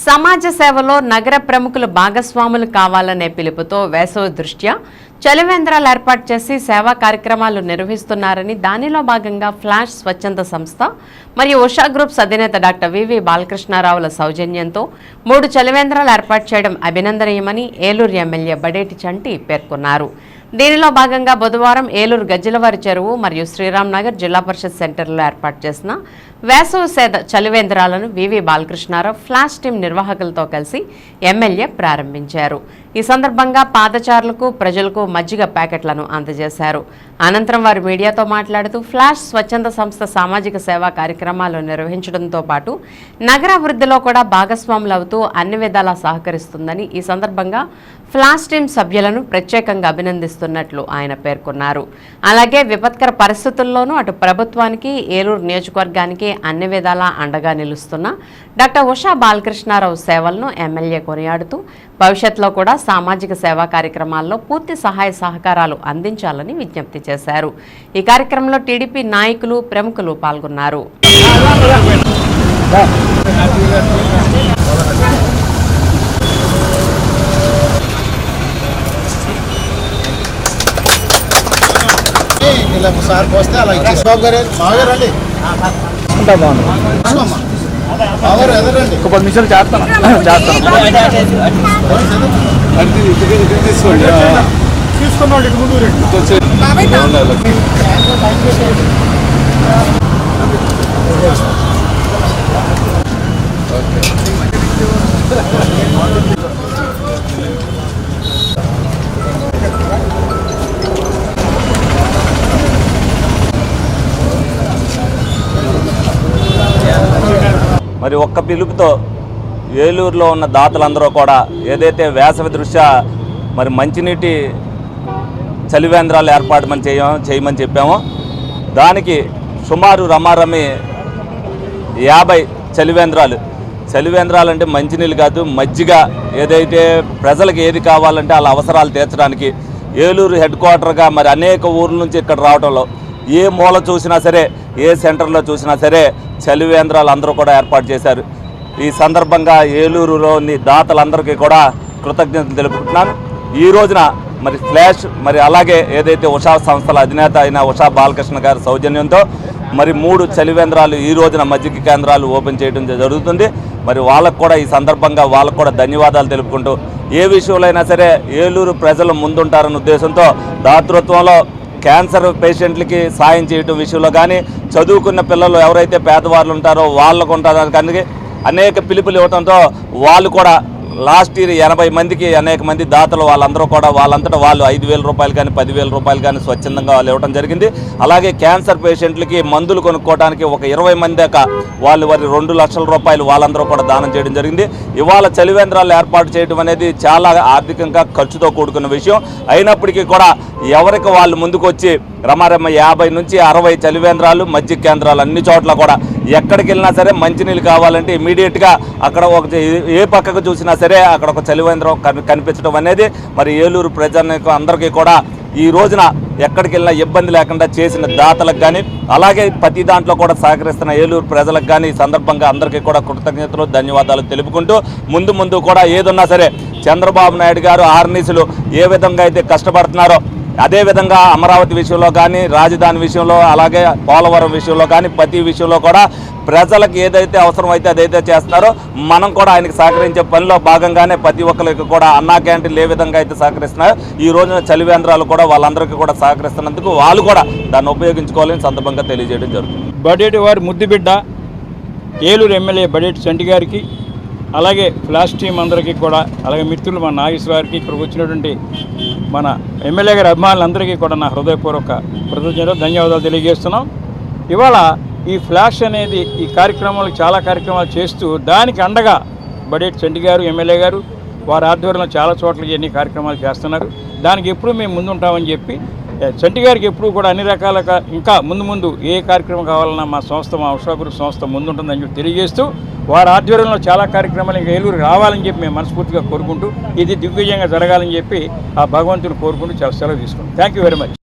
సమాజ సేవలో నగర ప్రముఖులు భాగస్వాములు కావాలనే పిలుపుతో వేసవి దృష్ట్యా చలివేంద్రాలు ఏర్పాటు చేసి సేవా కార్యక్రమాలు నిర్వహిస్తున్నారని దానిలో భాగంగా ఫ్లాష్ స్వచ్ఛంద సంస్థ మరియు ఉషా గ్రూప్స్ అధినేత డాక్టర్ వివి బాలకృష్ణారావుల సౌజన్యంతో 3 చలివేంద్రాలు ఏర్పాటు చేయడం అభినందనీయమని ఏలూరు ఎమ్మెల్యే బడేటి చంటి పేర్కొన్నారు. దీనిలో భాగంగా బుధవారం ఏలూరు గజ్జలవారి చెరువు మరియు శ్రీరామ్ నగర్ జిల్లా పరిషత్ సెంటర్లో ఏర్పాటు చేసిన వేసవి సేద చలివేంద్రాలను వివి బాలకృష్ణారావు ఫ్లాష్ టీం నిర్వాహకులతో కలిసి ఎమ్మెల్యే ప్రారంభించారు. ఈ సందర్భంగా పాదచారులకు ప్రజలకు మజ్జిగ ప్యాకెట్లను అందజేశారు. అనంతరం వారు మీడియాతో మాట్లాడుతూ ఫ్లాష్ స్వచ్ఛంద సంస్థ సామాజిక సేవా కార్యక్రమాలు నిర్వహించడంతో పాటు నగరాభివృద్ధిలో కూడా భాగస్వాములవుతూ అన్ని విధాలా సహకరిస్తుందని ఈ సందర్భంగా ఫ్లాష్ టీం సభ్యులను ప్రత్యేకంగా అభినందిస్తున్నట్లు ఆయన పేర్కొన్నారు. అలాగే విపత్కర పరిస్థితుల్లోనూ అటు ప్రభుత్వానికి ఏలూరు నియోజకవర్గానికి అన్ని విధాలా అండగా నిలుస్తున్న డాక్టర్ ఉషా బాలకృష్ణారావు సేవలను ఎమ్మెల్యే కొనియాడుతూ భవిష్యత్తులో కూడా సామాజిక సేవా కార్యక్రమాల్లో పూర్తి సహాయ సహకారాలు అందించాలని విజ్ఞప్తి చేశారు. ఈ కార్యక్రమంలో టీడీపీ నాయకులు ప్రముఖులు పాల్గొన్నారు. సార్ పోస్తే అలా బాగుంది. ఒక 10 నిమిషాలు చేస్తాను. తీసుకున్నాడు ఇటు ముందు మరి ఒక్క పిలుపుతో ఏలూరులో ఉన్న దాతలందరూ కూడా ఏదైతే వేసవి దృష్ట్యా మరి మంచినీటి చలివేంద్రాలు ఏర్పాటు చేయమని చెప్పామో దానికి సుమారు రమారమి 50 చలివేంద్రాలు అంటే మంచినీళ్ళు కాదు, మజ్జిగ ఏదైతే ప్రజలకు ఏది కావాలంటే వాళ్ళ అవసరాలు తీర్చడానికి ఏలూరు హెడ్ క్వార్టర్గా మరి అనేక ఊర్ల నుంచి ఇక్కడ రావడంలో ఏ మూల చూసినా సరే ఏ సెంటర్లో చూసినా సరే చలివేంద్రాలు అందరూ కూడా ఏర్పాటు చేశారు. ఈ సందర్భంగా ఏలూరులోని దాతలందరికీ కూడా కృతజ్ఞతలు తెలుపుకుంటున్నాను. ఈ రోజున మరి ఫ్లాష్ మరి అలాగే ఏదైతే ఉషా సంస్థల అధినేత అయిన ఉషా బాలకృష్ణ గారి సౌజన్యంతో మరి 3 చలివేంద్రాలు ఈ రోజున మజ్జిగ కేంద్రాలు ఓపెన్ చేయడం జరుగుతుంది. మరి వాళ్ళకు కూడా ఈ సందర్భంగా వాళ్ళకు కూడా ధన్యవాదాలు తెలుపుకుంటూ ఏ విషయంలో అయినా సరే ఏలూరు ప్రజలు ముందుంటారన్న ఉద్దేశంతో దాతృత్వంలో క్యాన్సర్ పేషెంట్లకి సాయం చేయటం విషయంలో కానీ చదువుకున్న పిల్లలు ఎవరైతే పేదవాళ్ళు ఉంటారో వాళ్ళకు ఉంటారో కానీ అనేక పిలుపులు ఇవ్వడంతో వాళ్ళు కూడా లాస్ట్ ఇయర్ 80 మందికి అనేక మంది దాతలు వాళ్ళందరూ కూడా వాళ్ళంతటా వాళ్ళు 5,000 రూపాయలు కానీ 10,000 రూపాయలు కానీ స్వచ్ఛందంగా వాళ్ళు ఇవ్వడం జరిగింది. అలాగే క్యాన్సర్ పేషెంట్లకి మందులు కొనుక్కోవడానికి ఒక 20 మంది దాకా వాళ్ళు వారి 2 లక్షల రూపాయలు వాళ్ళందరూ కూడా దానం చేయడం జరిగింది. ఇవాళ చలివేంద్రాలు ఏర్పాటు చేయడం అనేది చాలా ఆర్థికంగా ఖర్చుతో కూడుకున్న విషయం అయినప్పటికీ కూడా ఎవరికి వాళ్ళు ముందుకు వచ్చి రమారమ్మ 50 నుంచి 60 చలివేంద్రాలు మజ్జిగ కేంద్రాలు అన్ని చోట్ల కూడా ఎక్కడికి వెళ్ళినా సరే మంచినీళ్ళు కావాలంటే ఇమీడియట్గా అక్కడ ఒక ఏ పక్కకు చూసినా సరే అక్కడ ఒక చలివేంద్రం కనిపించడం అనేది మరి ఏలూరు ప్రజలకు అందరికీ కూడా ఈ రోజున ఎక్కడికి వెళ్ళినా ఇబ్బంది లేకుండా చేసిన దాతలకు కానీ అలాగే ప్రతి దాంట్లో కూడా సహకరిస్తున్న ఏలూరు ప్రజలకు కానీ ఈ సందర్భంగా అందరికీ కూడా కృతజ్ఞతలు ధన్యవాదాలు తెలుపుకుంటూ ముందు కూడా ఏదున్నా సరే చంద్రబాబు నాయుడు గారు ఆర్నీసులు ఏ విధంగా అయితే కష్టపడుతున్నారో అదేవిధంగా అమరావతి విషయంలో కానీ రాజధాని విషయంలో అలాగే పోలవరం విషయంలో కానీ ప్రతి విషయంలో కూడా ప్రజలకు ఏదైతే అవసరమైతే అదైతే చేస్తున్నారో మనం కూడా ఆయనకు సహకరించే పనిలో భాగంగానే ప్రతి ఒక్కరికి కూడా అన్నా క్యాంటీన్లు ఏ విధంగా అయితే సహకరిస్తున్నారో ఈ రోజున చలివేంద్రాలు కూడా వాళ్ళందరికీ కూడా సహకరిస్తున్నందుకు వాళ్ళు కూడా దాన్ని ఉపయోగించుకోవాలని సందర్భంగా తెలియజేయడం జరుగుతుంది. బడేటి వారి ముద్దుబిడ్డ ఏలూరు ఎమ్మెల్యే బడేటి చంటి గారికి అలాగే ఫ్లాష్ టీం అందరికీ కూడా అలాగే మిత్రులు మన నాగేశ్వర గారికి ఇక్కడికి వచ్చినటువంటి మన ఎమ్మెల్యే గారి అభిమానులందరికీ కూడా నా హృదయపూర్వక కృతజ్ఞతలు ధన్యవాదాలు తెలియజేస్తున్నాం. ఇవాళ ఈ ఫ్లాష్ అనేది ఈ కార్యక్రమాలు చాలా కార్యక్రమాలు చేస్తూ దానికి అండగా బడేటి చంటి గారు ఎమ్మెల్యే గారు వారి ఆధ్వర్యంలో చాలా చోట్ల ఎన్ని కార్యక్రమాలు చేస్తున్నారు. దానికి ఎప్పుడు మేము ముందుంటామని చెప్పి చంటి గారికి ఎప్పుడు కూడా అన్ని రకాలుగా ఇంకా ముందు ఏ కార్యక్రమం కావాలన్నా మా సంస్థ మా ఉషా గ్రూప్ సంస్థ ముందుంటుందని చెప్పి తెలియజేస్తూ వారి ఆధ్వర్యంలో చాలా కార్యక్రమాలు ఇంకా ఏలూరు రావాలని చెప్పి మేము మనస్ఫూర్తిగా కోరుకుంటూ ఇది దిగ్విజయంగా జరగాలని చెప్పి ఆ భగవంతుని కోరుకుంటూ చాలా సెలవు తీసుకుంటాం. Thank you very much.